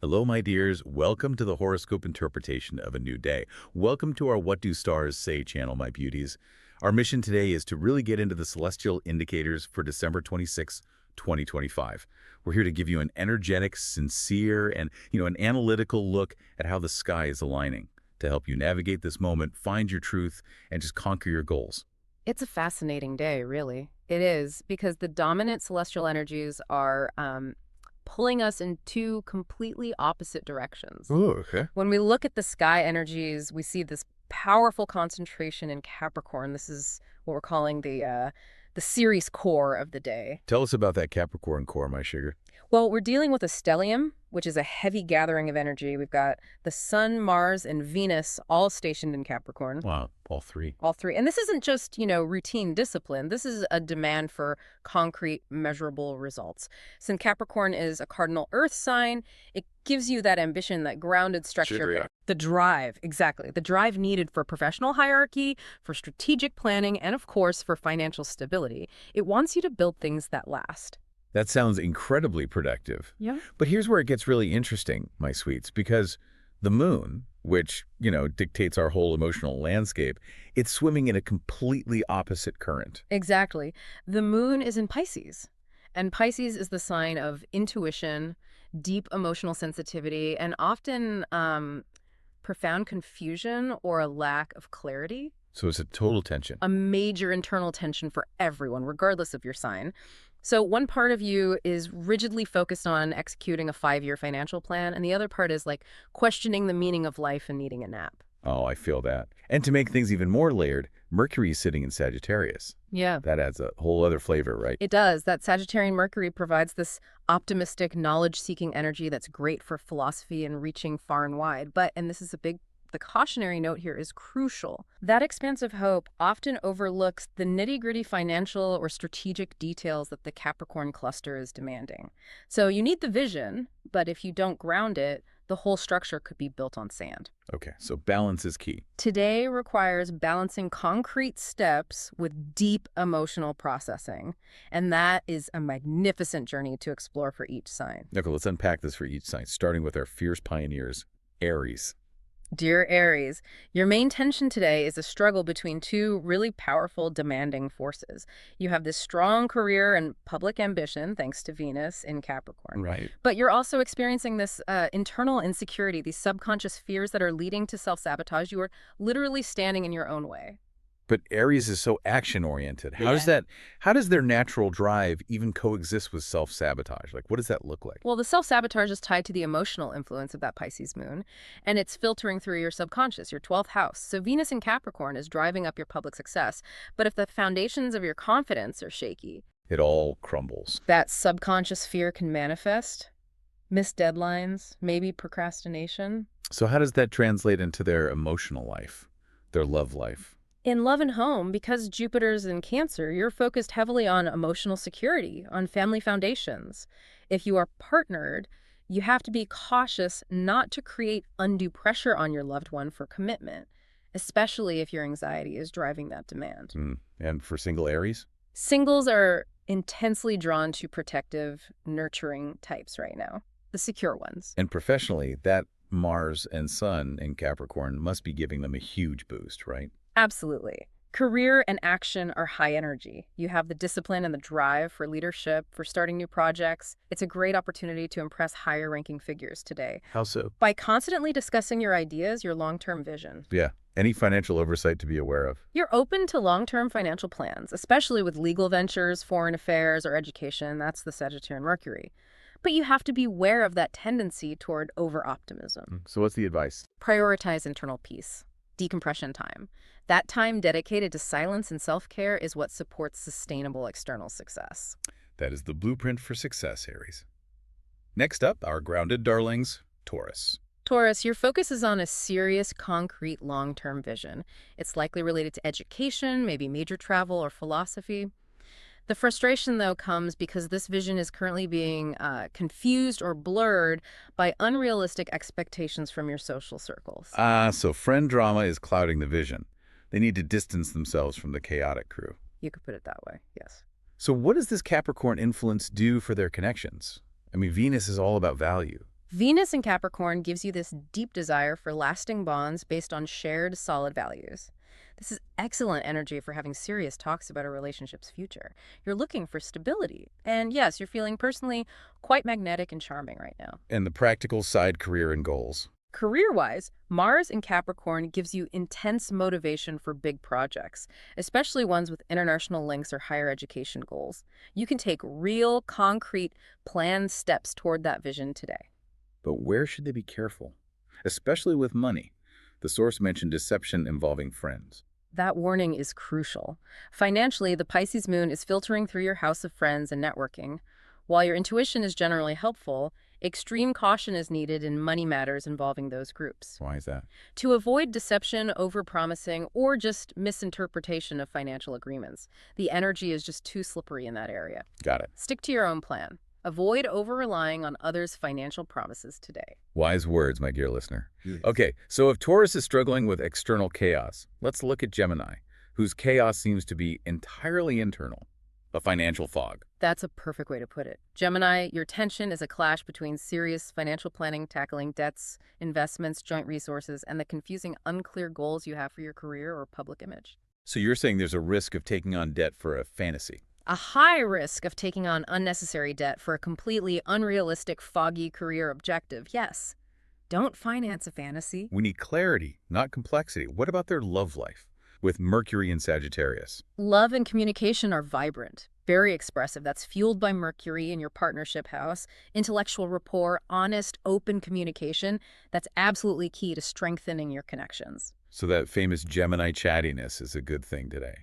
Hello, my dears. Welcome to the horoscope interpretation of a new day. Welcome to our What Do Stars Say channel, my beauties. Our mission today is to really get into the celestial indicators for December 26, 2025. We're here to give you an energetic, sincere, and an analytical look at how the sky is aligning to help you navigate this moment, find your truth, and just conquer your goals. It's a fascinating day, really. It is, because the dominant celestial energies are pulling us in two completely opposite directions. Oh, okay. When we look at the sky energies, we see this powerful concentration in Capricorn. This is what we're calling the Ceres core of the day. Tell us about that Capricorn core, my sugar. Well, we're dealing with a stellium, which is a heavy gathering of energy. We've got the Sun, Mars, and Venus all stationed in Capricorn. Wow, all three. All three. And this isn't just, routine discipline. This is a demand for concrete, measurable results. Since Capricorn is a cardinal earth sign, it gives you that ambition, that grounded structure. Zodiac. The drive, exactly. The drive needed for professional hierarchy, for strategic planning, and of course, for financial stability. It wants you to build things that last. That sounds incredibly productive. Yeah. But here's where it gets really interesting, my sweets, because the moon, which, dictates our whole emotional landscape, it's swimming in a completely opposite current. Exactly. The moon is in Pisces, and Pisces is the sign of intuition, deep emotional sensitivity, and often profound confusion or a lack of clarity. So it's a total tension. A major internal tension for everyone, regardless of your sign. So one part of you is rigidly focused on executing a 5-year financial plan, and the other part is like questioning the meaning of life and needing a nap. Oh, I feel that. And to make things even more layered, Mercury is sitting in Sagittarius. Yeah. That adds a whole other flavor, right? It does. That Sagittarian Mercury provides this optimistic, knowledge-seeking energy that's great for philosophy and reaching far and wide. And this is the cautionary note here is crucial. That expansive hope often overlooks the nitty-gritty financial or strategic details that the Capricorn cluster is demanding. So you need the vision, but if you don't ground it, the whole structure could be built on sand. Okay, so balance is key. Today requires balancing concrete steps with deep emotional processing, and that is a magnificent journey to explore for each sign. Okay, let's unpack this for each sign, starting with our fierce pioneers, Aries. Dear Aries, your main tension today is a struggle between two really powerful, demanding forces. You have this strong career and public ambition, thanks to Venus in Capricorn. Right. But you're also experiencing this internal insecurity, these subconscious fears that are leading to self-sabotage. You are literally standing in your own way. But Aries is so action-oriented. How does their natural drive even coexist with self-sabotage? Like, what does that look like? Well, the self-sabotage is tied to the emotional influence of that Pisces moon, and it's filtering through your subconscious, your 12th house. So Venus in Capricorn is driving up your public success. But if the foundations of your confidence are shaky, It all crumbles. that subconscious fear can manifest. Missed deadlines, maybe procrastination. So how does that translate into their emotional life, their love life? In love and home, because Jupiter's in Cancer, you're focused heavily on emotional security, on family foundations. If you are partnered, you have to be cautious not to create undue pressure on your loved one for commitment, especially if your anxiety is driving that demand. And for single Aries? Singles are intensely drawn to protective, nurturing types right now, the secure ones. And professionally, that Mars and Sun in Capricorn must be giving them a huge boost, right? Absolutely. Career and action are high energy. You have the discipline and the drive for leadership, for starting new projects. It's a great opportunity to impress higher ranking figures today How so? by constantly discussing your ideas, your long-term vision. Yeah. Any financial oversight to be aware of? You're open to long-term financial plans, especially with legal ventures, foreign affairs, or education. That's the Sagittarian Mercury. But you have to be aware of that tendency toward over-optimism. So what's the advice? Prioritize internal peace, decompression time. That time dedicated to silence and self-care is what supports sustainable external success. That is the blueprint for success, Aries. Next up, our grounded darlings, Taurus. Taurus, your focus is on a serious, concrete, long-term vision. It's likely related to education, maybe major travel or philosophy. The frustration, though, comes because this vision is currently being confused or blurred by unrealistic expectations from your social circles. So friend drama is clouding the vision. They need to distance themselves from the chaotic crew. You could put it that way, yes. So what does this Capricorn influence do for their connections? I mean, Venus is all about value. Venus in Capricorn gives you this deep desire for lasting bonds based on shared solid values. This is excellent energy for having serious talks about a relationship's future. You're looking for stability. And yes, you're feeling personally quite magnetic and charming right now. And the practical side, career and goals. Career-wise, Mars in Capricorn gives you intense motivation for big projects, especially ones with international links or higher education goals. You can take real, concrete, planned steps toward that vision today. But where should they be careful? Especially with money. The source mentioned deception involving friends. That warning is crucial. Financially, the Pisces moon is filtering through your house of friends and networking. While your intuition is generally helpful, extreme caution is needed in money matters involving those groups. Why is that? To avoid deception, overpromising, or just misinterpretation of financial agreements. The energy is just too slippery in that area. Got it. Stick to your own plan. Avoid over-relying on others' financial promises today. Wise words, my dear listener. Okay, so if Taurus is struggling with external chaos, let's look at Gemini, whose chaos seems to be entirely internal, a financial fog. That's a perfect way to put it. Gemini, your tension is a clash between serious financial planning, tackling debts, investments, joint resources, and the confusing, unclear goals you have for your career or public image. So you're saying there's a risk of taking on debt for a fantasy? A high risk of taking on unnecessary debt for a completely unrealistic, foggy career objective, yes. Don't finance a fantasy. We need clarity, not complexity. What about their love life, with Mercury in Sagittarius? Love and communication are vibrant, very expressive. That's fueled by Mercury in your partnership house. Intellectual rapport, honest, open communication, that's absolutely key to strengthening your connections. So that famous Gemini chattiness is a good thing today.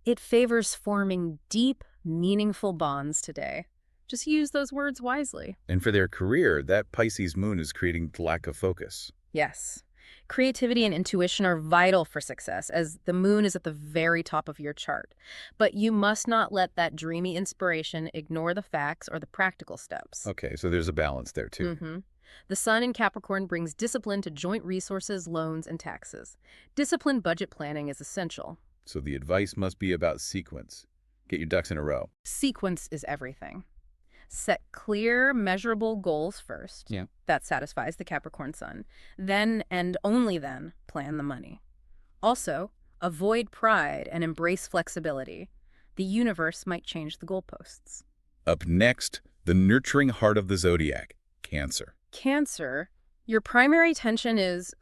It favors forming deep, meaningful bonds today. Just use those words wisely. And for their career, that Pisces moon is creating lack of focus. Yes. Creativity and intuition are vital for success, as the moon is at the very top of your chart. But you must not let that dreamy inspiration ignore the facts or the practical steps. Okay, so there's a balance there too. The sun in Capricorn brings discipline to joint resources, loans, and taxes. Disciplined budget planning is essential. So the advice must be about sequence. Get your ducks in a row. Sequence is everything. Set clear, measurable goals first. Yeah. That satisfies the Capricorn sun. Then, and only then, plan the money. Also, avoid pride and embrace flexibility. The universe might change the goalposts. Up next, the nurturing heart of the Zodiac, Cancer. Cancer, your primary tension is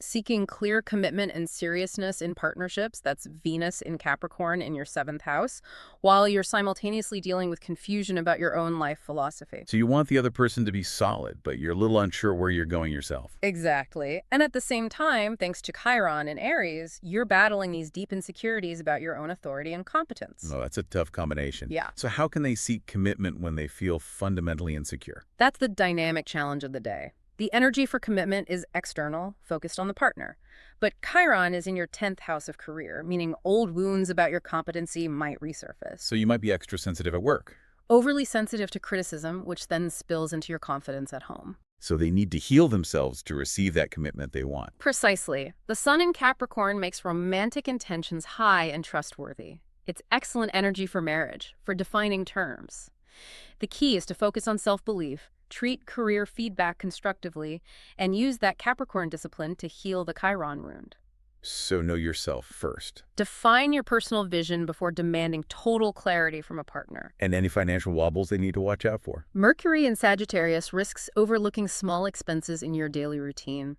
seeking clear commitment and seriousness in partnerships. That's Venus in Capricorn in your 7th house, while you're simultaneously dealing with confusion about your own life philosophy. So you want the other person to be solid, but you're a little unsure where you're going yourself. Exactly. And at the same time, thanks to Chiron in Aries, you're battling these deep insecurities about your own authority and competence. Oh, that's a tough combination. Yeah. So how can they seek commitment when they feel fundamentally insecure? That's the dynamic challenge of the day. The energy for commitment is external, focused on the partner. But Chiron is in your 10th house of career, meaning old wounds about your competency might resurface. So you might be extra sensitive at work. Overly sensitive to criticism, which then spills into your confidence at home. So they need to heal themselves to receive that commitment they want. Precisely. The sun in Capricorn makes romantic intentions high and trustworthy. It's excellent energy for marriage, for defining terms. The key is to focus on self-belief, treat career feedback constructively, and use that Capricorn discipline to heal the Chiron wound. So know yourself first. Define your personal vision before demanding total clarity from a partner. And any financial wobbles they need to watch out for. Mercury in Sagittarius risks overlooking small expenses in your daily routine.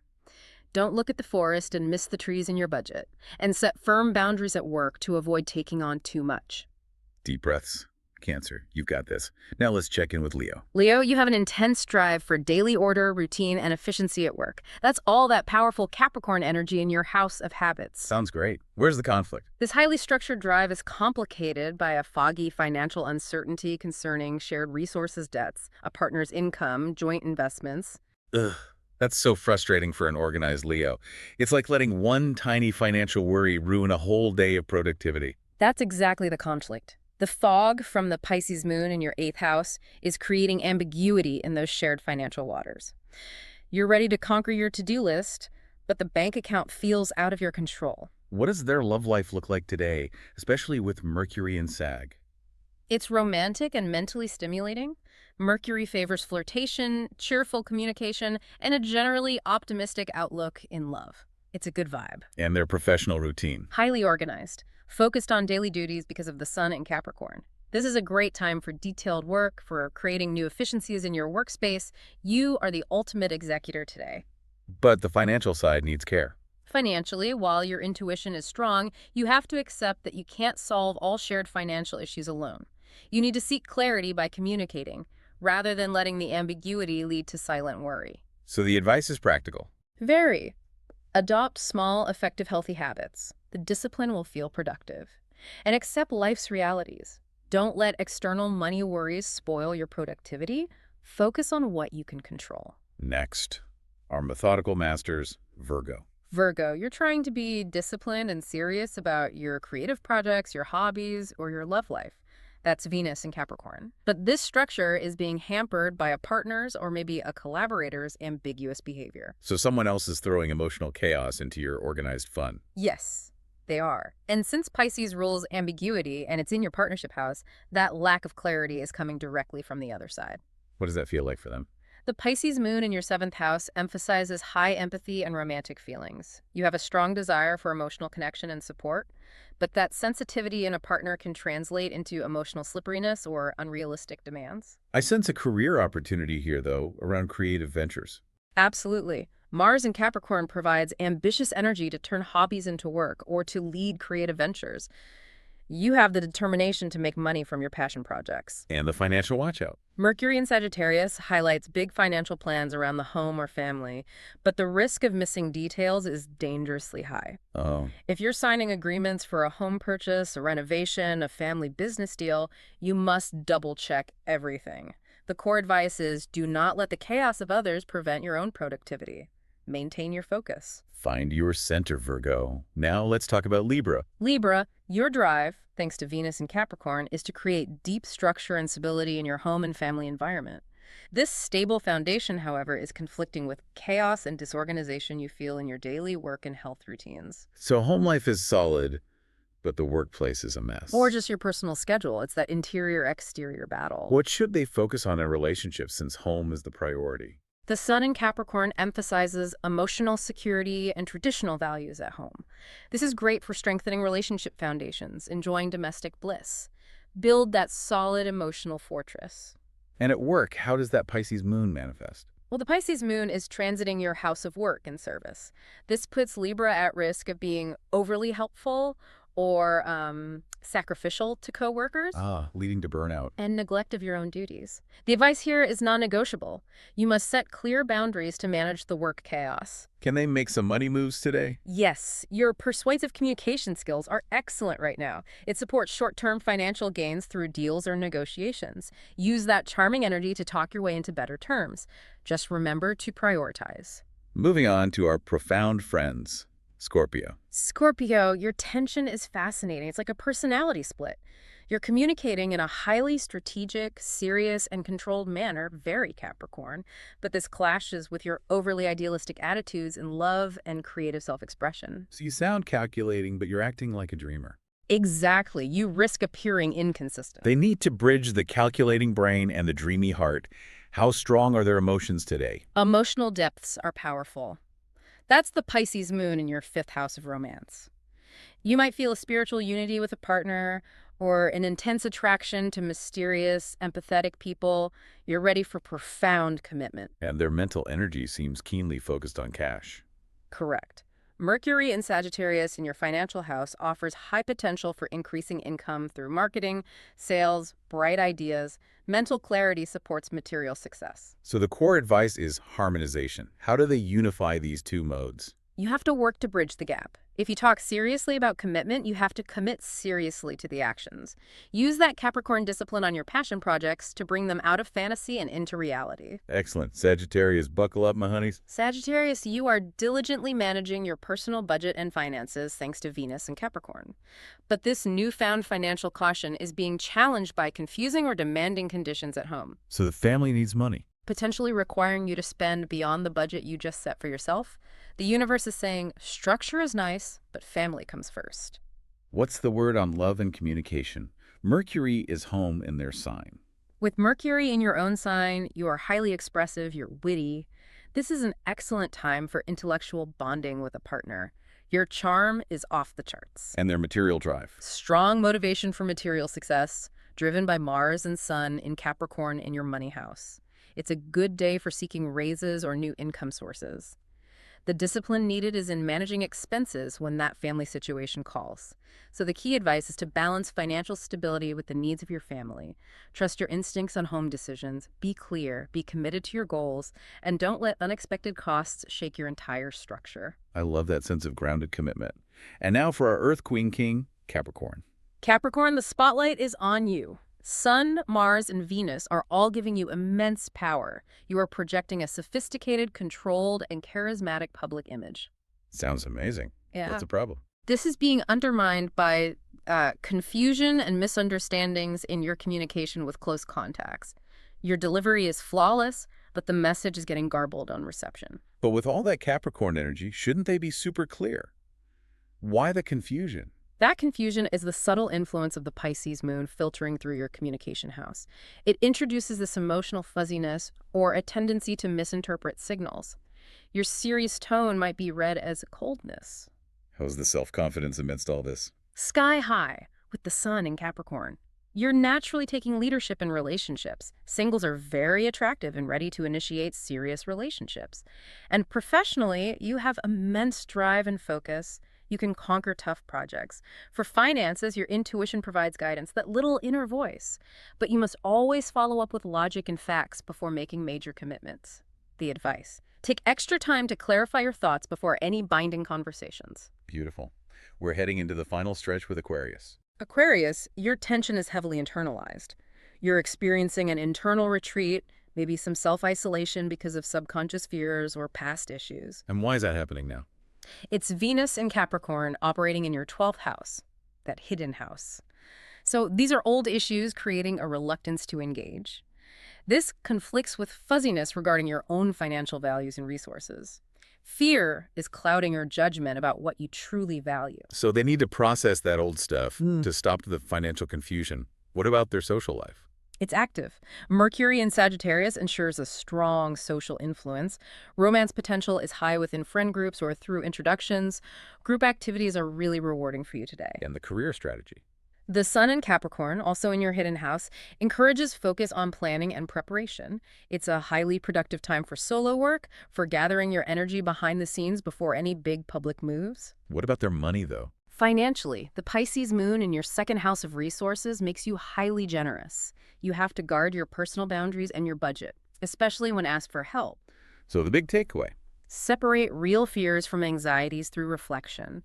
Don't look at the forest and miss the trees in your budget. And set firm boundaries at work to avoid taking on too much. Deep breaths. Cancer, you've got this. Now let's check in with Leo. Leo, you have an intense drive for daily order, routine, and efficiency at work. That's all that powerful Capricorn energy in your house of habits. Sounds great. Where's the conflict? This highly structured drive is complicated by a foggy financial uncertainty concerning shared resources debts, a partner's income, joint investments. Ugh, that's so frustrating for an organized Leo. It's like letting one tiny financial worry ruin a whole day of productivity. That's exactly the conflict. The fog from the Pisces moon in your 8th house is creating ambiguity in those shared financial waters. You're ready to conquer your to-do list, but the bank account feels out of your control. What does their love life look like today, especially with Mercury and Sag? It's romantic and mentally stimulating. Mercury favors flirtation, cheerful communication, and a generally optimistic outlook in love. It's a good vibe. And their professional routine. Highly organized, focused on daily duties because of the sun in Capricorn. This is a great time for detailed work, for creating new efficiencies in your workspace. You are the ultimate executor today. But the financial side needs care. Financially, while your intuition is strong, you have to accept that you can't solve all shared financial issues alone. You need to seek clarity by communicating, rather than letting the ambiguity lead to silent worry. So the advice is practical. Very. Adopt small, effective, healthy habits. The discipline will feel productive. And accept life's realities. Don't let external money worries spoil your productivity. Focus on what you can control. Next, our methodical masters, Virgo. Virgo, you're trying to be disciplined and serious about your creative projects, your hobbies, or your love life. That's Venus in Capricorn. But this structure is being hampered by a partner's or maybe a collaborator's ambiguous behavior. So someone else is throwing emotional chaos into your organized fun. Yes, they are. And since Pisces rules ambiguity and it's in your partnership house, that lack of clarity is coming directly from the other side. What does that feel like for them? The Pisces moon in your 7th house emphasizes high empathy and romantic feelings. You have a strong desire for emotional connection and support, but that sensitivity in a partner can translate into emotional slipperiness or unrealistic demands. I sense a career opportunity here, though, around creative ventures. Absolutely. Mars in Capricorn provides ambitious energy to turn hobbies into work or to lead creative ventures. You have the determination to make money from your passion projects. And the financial watchout. Mercury in Sagittarius highlights big financial plans around the home or family, but the risk of missing details is dangerously high. Oh, If you're signing agreements for a home purchase, a renovation, a family business deal, you must double-check everything. The core advice is do not let the chaos of others prevent your own productivity. Maintain your focus. find your center, Virgo. Now let's talk about Libra. Libra, your drive, thanks to Venus in Capricorn, is to create deep structure and stability in your home and family environment. This stable foundation, however, is conflicting with chaos and disorganization you feel in your daily work and health routines. So home life is solid, but the workplace is a mess. Or just your personal schedule. It's that interior-exterior battle. What should they focus on in relationships since home is the priority? The sun in Capricorn emphasizes emotional security and traditional values at home. This is great for strengthening relationship foundations, enjoying domestic bliss. Build that solid emotional fortress. And at work, how does that Pisces moon manifest? Well, the Pisces moon is transiting your house of work and service. This puts Libra at risk of being overly helpful or sacrificial to coworkers Leading to burnout. and neglect of your own duties. The advice here is non-negotiable. You must set clear boundaries to manage the work chaos. Can they make some money moves today? Yes, your persuasive communication skills are excellent right now. It supports short-term financial gains through deals or negotiations. Use that charming energy to talk your way into better terms. Just remember to prioritize. Moving on to our profound friends, Scorpio. Scorpio, your tension is fascinating. It's like a personality split. You're communicating in a highly strategic, serious, and controlled manner, very Capricorn, but this clashes with your overly idealistic attitudes in love and creative self-expression. So you sound calculating, but you're acting like a dreamer. Exactly. You risk appearing inconsistent. They need to bridge the calculating brain and the dreamy heart. How strong are their emotions today? Emotional depths are powerful. That's the Pisces moon in your 5th house of romance. You might feel a spiritual unity with a partner or an intense attraction to mysterious, empathetic people. You're ready for profound commitment. And their mental energy seems keenly focused on cash. Correct. Mercury in Sagittarius in your financial house offers high potential for increasing income through marketing, sales, bright ideas. Mental clarity supports material success. So the core advice is harmonization. How do they unify these two modes? You have to work to bridge the gap. If you talk seriously about commitment, you have to commit seriously to the actions. Use that Capricorn discipline on your passion projects to bring them out of fantasy and into reality. Excellent. Sagittarius, buckle up, my honeys. Sagittarius, you are diligently managing your personal budget and finances thanks to Venus and Capricorn. But this newfound financial caution is being challenged by confusing or demanding conditions at home, So the family needs money. potentially requiring you to spend beyond the budget you just set for yourself. The universe is saying, structure is nice, but family comes first. What's the word on love and communication? Mercury is home in their sign. With Mercury in your own sign, you are highly expressive, you're witty. This is an excellent time for intellectual bonding with a partner. Your charm is off the charts. And their material drive. Strong motivation for material success, driven by Mars and Sun in Capricorn in your money house. It's a good day for seeking raises or new income sources. The discipline needed is in managing expenses when that family situation calls. So the key advice is to balance financial stability with the needs of your family. Trust your instincts on home decisions, be clear, be committed to your goals, and don't let unexpected costs shake your entire structure. I love that sense of grounded commitment. And now for our Earth Queen King, Capricorn. Capricorn, the spotlight is on you. Sun, Mars, and Venus are all giving you immense power. You are projecting a sophisticated, controlled, and charismatic public image. Sounds amazing. Yeah. What's the problem? This is being undermined by confusion and misunderstandings in your communication with close contacts. Your delivery is flawless, but the message is getting garbled on reception. But with all that Capricorn energy, shouldn't they be super clear? Why the confusion? That confusion is the subtle influence of the Pisces moon filtering through your communication house. It introduces this emotional fuzziness or a tendency to misinterpret signals. Your serious tone might be read as coldness. How's the self-confidence amidst all this? Sky high with the sun in Capricorn. You're naturally taking leadership in relationships. Singles are very attractive and ready to initiate serious relationships. And professionally, you have immense drive and focus. You can conquer tough projects. For finances, your intuition provides guidance, that little inner voice. But you must always follow up with logic and facts before making major commitments. The advice: take extra time to clarify your thoughts before any binding conversations. Beautiful. We're heading into the final stretch with Aquarius. Aquarius, your tension is heavily internalized. You're experiencing an internal retreat, maybe some self-isolation because of subconscious fears or past issues. And why is that happening now? It's Venus in Capricorn operating in your 12th house, that hidden house. So these are old issues creating a reluctance to engage. This conflicts with fuzziness regarding your own financial values and resources. Fear is clouding your judgment about what you truly value. So they need to process that old stuff to stop the financial confusion. What about their social life? It's active. Mercury in Sagittarius ensures a strong social influence. Romance potential is high within friend groups or through introductions. Group activities are really rewarding for you today. And the career strategy. The sun in Capricorn, also in your hidden house, encourages focus on planning and preparation. It's a highly productive time for solo work, for gathering your energy behind the scenes before any big public moves. What about their money, though? Financially, the Pisces moon in your second house of resources makes you highly generous. You have to guard your personal boundaries and your budget, especially when asked for help. So the big takeaway. Separate real fears from anxieties through reflection,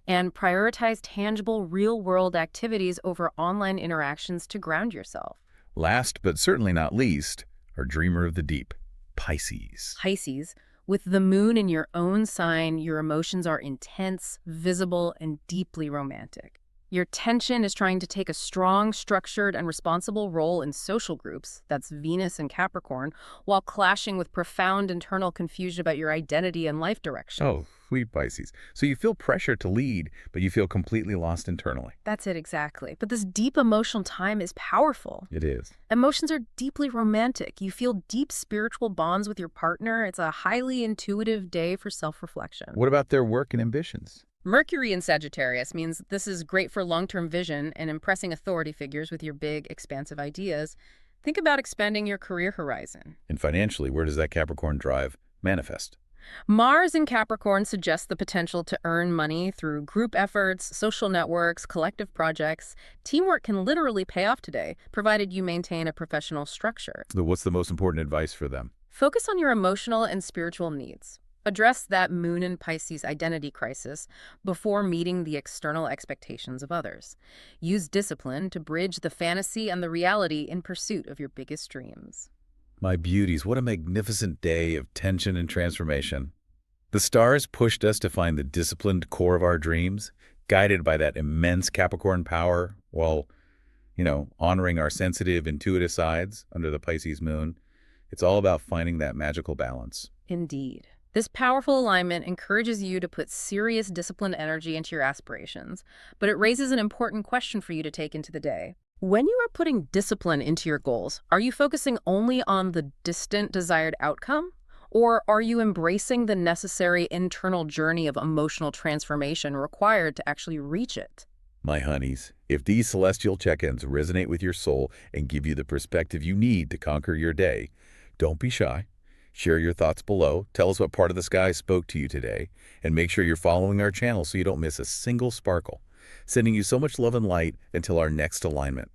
and prioritize tangible, real-world activities over online interactions to ground yourself. Last but certainly not least, our dreamer of the deep, Pisces. Pisces, with the moon in your own sign, your emotions are intense, visible, and deeply romantic. Your tension is trying to take a strong, structured, and responsible role in social groups, that's Venus and Capricorn, while clashing with profound internal confusion about your identity and life direction. Oh, sweet Pisces. So you feel pressure to lead, but you feel completely lost internally. That's it exactly. But this deep emotional time is powerful. It is. Emotions are deeply romantic. You feel deep spiritual bonds with your partner. It's a highly intuitive day for self-reflection. What about their work and ambitions? Mercury in Sagittarius means this is great for long-term vision and impressing authority figures with your big, expansive ideas. Think about expanding your career horizon. And financially, where does that Capricorn drive manifest? Mars in Capricorn suggests the potential to earn money through group efforts, social networks, collective projects. Teamwork can literally pay off today, provided you maintain a professional structure. So what's the most important advice for them? Focus on your emotional and spiritual needs. Address that moon in Pisces identity crisis before meeting the external expectations of others. Use discipline to bridge the fantasy and the reality in pursuit of your biggest dreams. My beauties, what a magnificent day of tension and transformation. The stars pushed us to find the disciplined core of our dreams, guided by that immense Capricorn power, while, honoring our sensitive, intuitive sides under the Pisces moon. It's all about finding that magical balance. Indeed. This powerful alignment encourages you to put serious disciplined energy into your aspirations, but it raises an important question for you to take into the day. When you are putting discipline into your goals, are you focusing only on the distant desired outcome? Or are you embracing the necessary internal journey of emotional transformation required to actually reach it? My honeys, if these celestial check-ins resonate with your soul and give you the perspective you need to conquer your day, don't be shy. Share your thoughts below, tell us what part of the sky spoke to you today, and make sure you're following our channel so you don't miss a single sparkle. Sending you so much love and light until our next alignment.